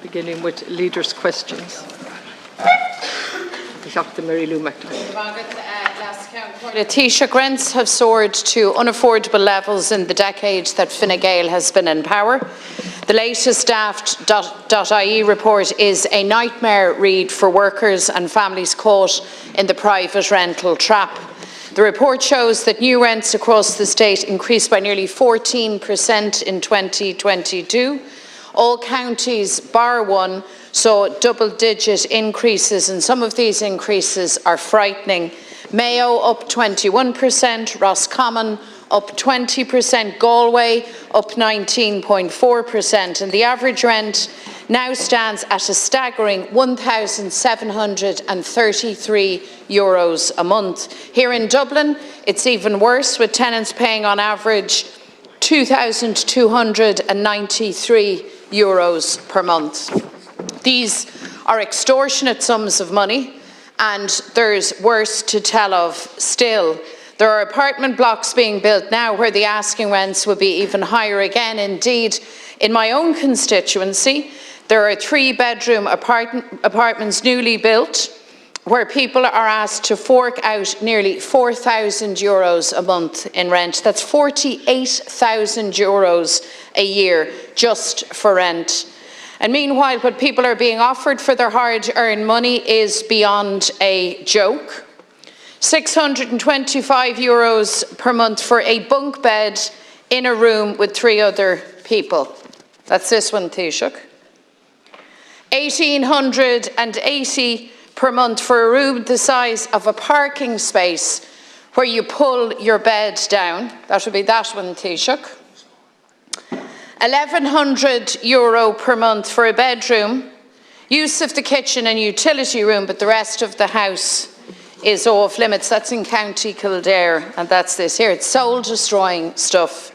beginning with leaders' questions. Mary Lou McDonald. The Taoiseach, rents have soared to unaffordable levels in the decade that Fine Gael has been in power. The latest daft.ie report is a nightmare read for workers and families caught in the private rental trap. The report shows that new rents across the state increased by nearly 14% in 2022. All counties, bar one, saw double-digit increases, and some of these increases are frightening. Mayo up 21%, Roscommon up 20%, Galway up 19.4%, and the average rent now stands at a staggering €1,733 a month. Here in Dublin, it's even worse, with tenants paying on average €2,293 per month. These are extortionate sums of money, and there's worse to tell of still. There are apartment blocks being built now where the asking rents will be even higher again. Indeed, in my own constituency, there are 3-bedroom apartments newly built where people are asked to fork out nearly €4,000 a month in rent. That's €48,000 a year just for rent. And meanwhile, what people are being offered for their hard-earned money is beyond a joke. €625 per month for a bunk bed in a room with 3 other people. That's this one, Taoiseach. $1,880 per month for a room the size of a parking space where you pull your bed down. That would be that one, Taoiseach. €1,100 per month for a bedroom, use of the kitchen and utility room, but the rest of the house is off limits. That's in County Kildare, and that's this here. It's soul-destroying stuff.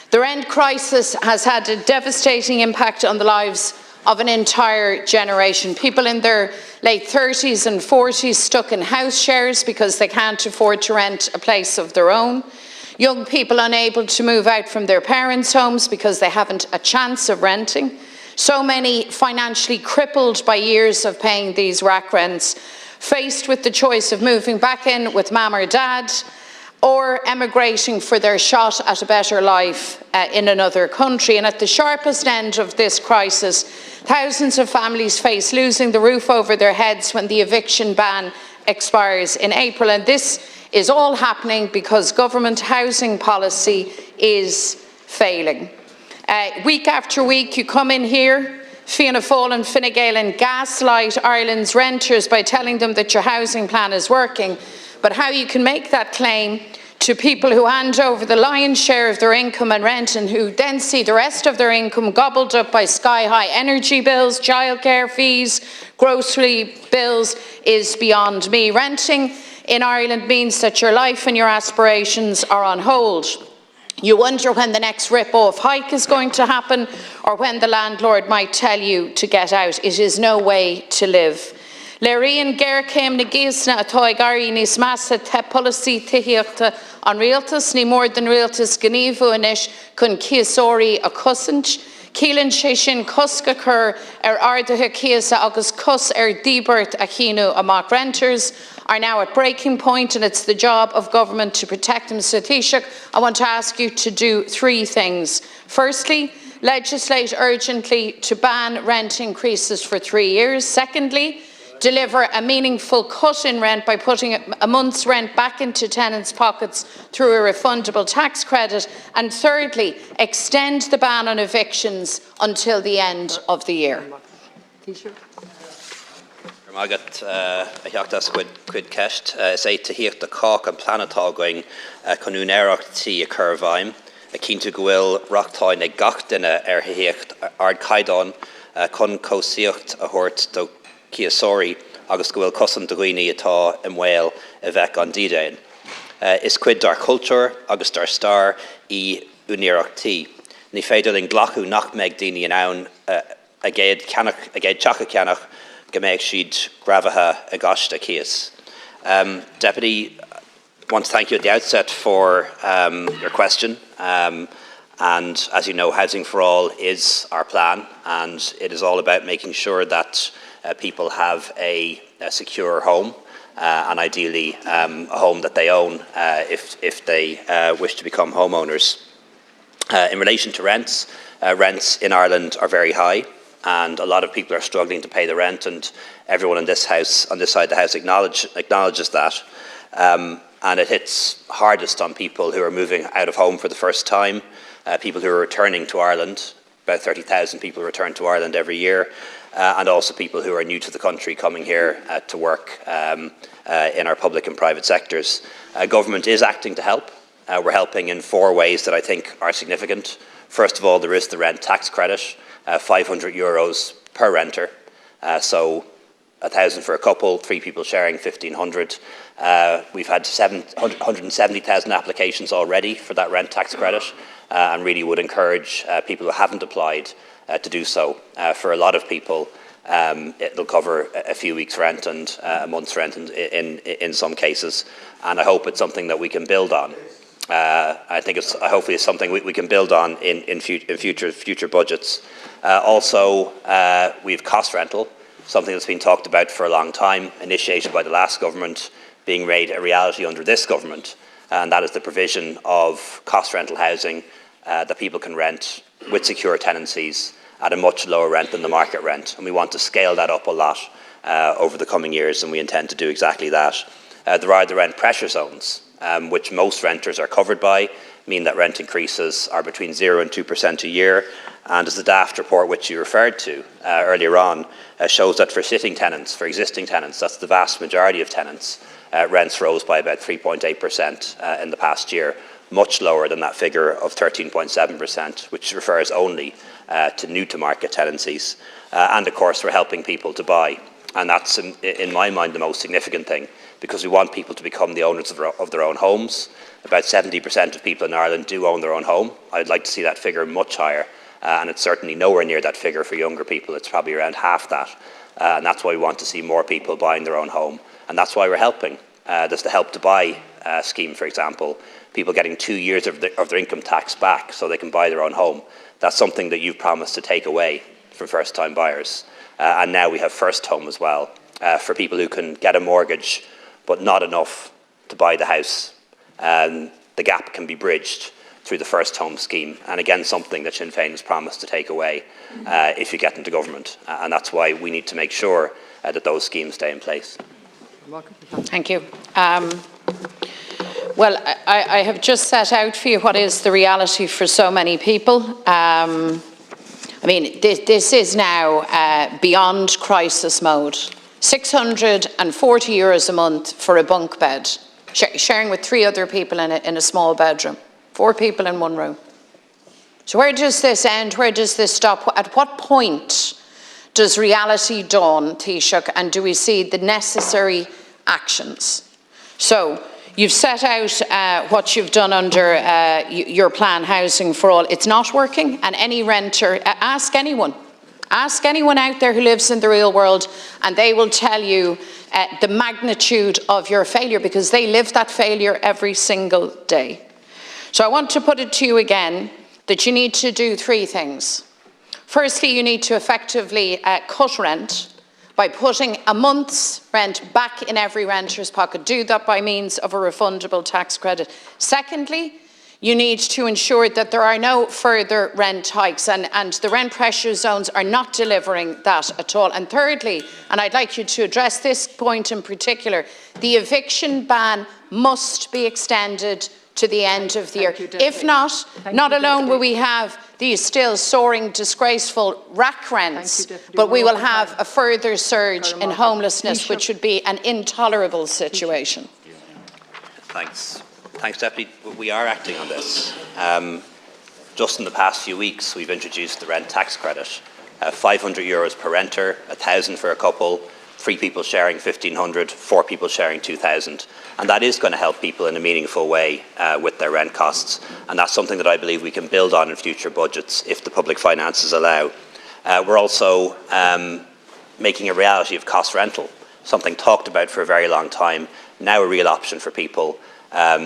The rent crisis has had a devastating impact on the lives of an entire generation. People in their late 30s and 40s stuck in house shares because they can't afford to rent a place of their own. Young people unable to move out from their parents' homes because they haven't a chance of renting. So many financially crippled by years of paying these rack rents, faced with the choice of moving back in with mum or dad or emigrating for their shot at a better life in another country. And at the sharpest end of this crisis, thousands of families face losing the roof over their heads when the eviction ban expires in April. And this is all happening because government housing policy is failing. Week after week, you come in here, Fianna Fáil and Fine Gael, and gaslight Ireland's renters by telling them that your housing plan is working. But how you can make that claim to people who hand over the lion's share of their income and rent, and who then see the rest of their income gobbled up by sky-high energy bills, childcare fees, grocery bills, is beyond me. Renting in Ireland means that your life and your aspirations are on hold. You wonder when the next rip-off hike is going to happen, or when the landlord might tell you to get out. It is no way to live. Léiríonn Gercéim na Gíosna atá ag airí níos measa te policy tíochta an rialtas, ní mór den rialtas gníomhú inis chun ciasóirí a cosint. Cílann sé sin cosca chur ardatha ciasa agus cos díbert a chinú amach. Renters are now at breaking point, and it's the job of government to protect them. So Taoiseach, I want to ask you to do 3 things. Firstly, legislate urgently to ban rent increases for 3 years. Secondly, deliver a meaningful cut in rent by putting a month's rent back into tenants' pockets through a refundable tax credit. And thirdly, extend the ban on evictions until the end of the year. Agat heachtas quid ceist sé tíocht a cách an planetá going chun éireachtaí a curvhaim a cinnte go bhfuil reachtáin ag gach duine heocht ard caighdeán chun cósaíocht a thuirt do ciasóirí agus go bhfuil cosant do dhaoine atá i mbaol a bheith an dídain. Is cuid dar cultúr agus dar star í úníochtaí. Ní féidir in ghlachu nach méid daoine an ann a géad teacha ceannach go méid siad gravatha a gasta cias. Deputy, I want to thank you at the outset for your question. And as you know, Housing for All is our plan, and it is all about making sure that people have a secure home, and ideally a home that they own if they wish to become homeowners. In relation to rents, rents in Ireland are very high, and a lot of people are struggling to pay the rent, and everyone in this house, on this side of the house, acknowledges that. And it hits hardest on people who are moving out of home for the first time, people who are returning to Ireland. About 30,000 people return to Ireland every year, and also people who are new to the country coming here to work in our public and private sectors. Government is acting to help. We're helping in 4 ways that I think are significant. First of all, there is the rent tax credit, €500 per renter. So 1,000 for a couple, 3 people sharing 1,500. We've had 170,000 applications already for that rent tax credit, and really would encourage people who haven't applied to do so. For a lot of people, it'll cover a few weeks' rent and a month's rent in some cases, and I hope it's something that we can build on. I think hopefully it's something we can build on in future budgets. Also, we have cost rental, something that's been talked about for a long time, initiated by the last government, being made a reality under this government, and that is the provision of cost rental housing that people can rent with secure tenancies at a much lower rent than the market rent. And we want to scale that up a lot over the coming years, and we intend to do exactly that. There are the rent pressure zones, which most renters are covered by, mean that rent increases are between 0 and 2% a year. And as the DAFT report, which you referred to earlier on, shows that for sitting tenants, for existing tenants, that's the vast majority of tenants, rents rose by about 3.8% in the past year, much lower than that figure of 13.7%, which refers only to new-to-market tenancies. And of course, we're helping people to buy. And that's, in my mind, the most significant thing, because we want people to become the owners of their own homes. About 70% of people in Ireland do own their own home. I'd like to see that figure much higher, and it's certainly nowhere near that figure for younger people. It's probably around half that, and that's why we want to see more people buying their own home, and that's why we're helping. There's the Help to Buy scheme, for example, people getting 2 years of their income tax back so they can buy their own home. That's something that you've promised to take away from first-time buyers. And now we have First Home as well, for people who can get a mortgage but not enough to buy the house. The gap can be bridged through the First Home scheme, and again something that Sinn Féin has promised to take away if you get into government, and that's why we need to make sure that those schemes stay in place. Thank you. Well, I have just set out for you what is the reality for so many people. I mean, this is now beyond crisis mode. €640 a month for a bunk bed, sharing with 3 other people in a small bedroom, 4 people in one room. So where does this end? Where does this stop? At what point does reality dawn, Taoiseach, and do we see the necessary actions? So you've set out what you've done under your plan, Housing for All. It's not working, and any renter, ask anyone out there who lives in the real world, and they will tell you the magnitude of your failure, because they live that failure every single day. So I want to put it to you again that you need to do 3 things. Firstly, you need to effectively cut rent by putting a month's rent back in every renter's pocket. Do that by means of a refundable tax credit. Secondly, you need to ensure that there are no further rent hikes, and the rent pressure zones are not delivering that at all. And thirdly, and I'd like you to address this point in particular, the eviction ban must be extended to the end of the year. If not, not alone will we have these still soaring, disgraceful rack rents, but we will have a further surge in homelessness, which would be an intolerable situation. Thanks, Deputy. We are acting on this. Just in the past few weeks, we've introduced the rent tax credit. €500 per renter, 1,000 for a couple, 3 people sharing 1,500, 4 people sharing 2,000. And that is going to help people in a meaningful way with their rent costs. And that's something that I believe we can build on in future budgets if the public finances allow. We're also making a reality of cost rental, something talked about for a very long time, now a real option for people,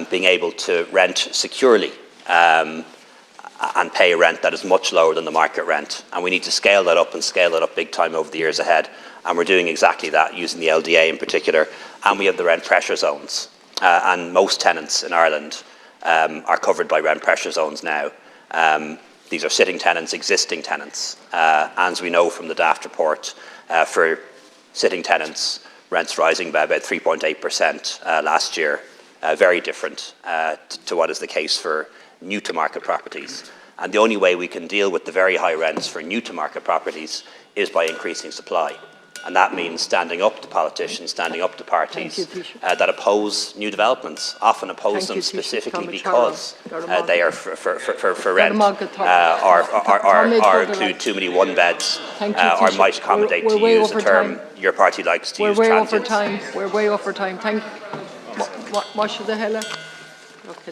being able to rent securely and pay a rent that is much lower than the market rent. And we need to scale that up and scale it up big time over the years ahead. And we're doing exactly that, using the LDA in particular. And we have the rent pressure zones. And most tenants in Ireland are covered by rent pressure zones now. These are sitting tenants, existing tenants. And as we know from the DAFT report, for sitting tenants, rents rising by about 3.8% last year. Very different to what is the case for new-to-market properties. And the only way we can deal with the very high rents for new-to-market properties is by increasing supply. And that means standing up to politicians, standing up to parties that oppose new developments, often oppose them specifically because they are for rent, or include too many one-beds, or might accommodate, to use a term your party likes to use, transients. We're way over time. Thank you. What should the hell? Okay,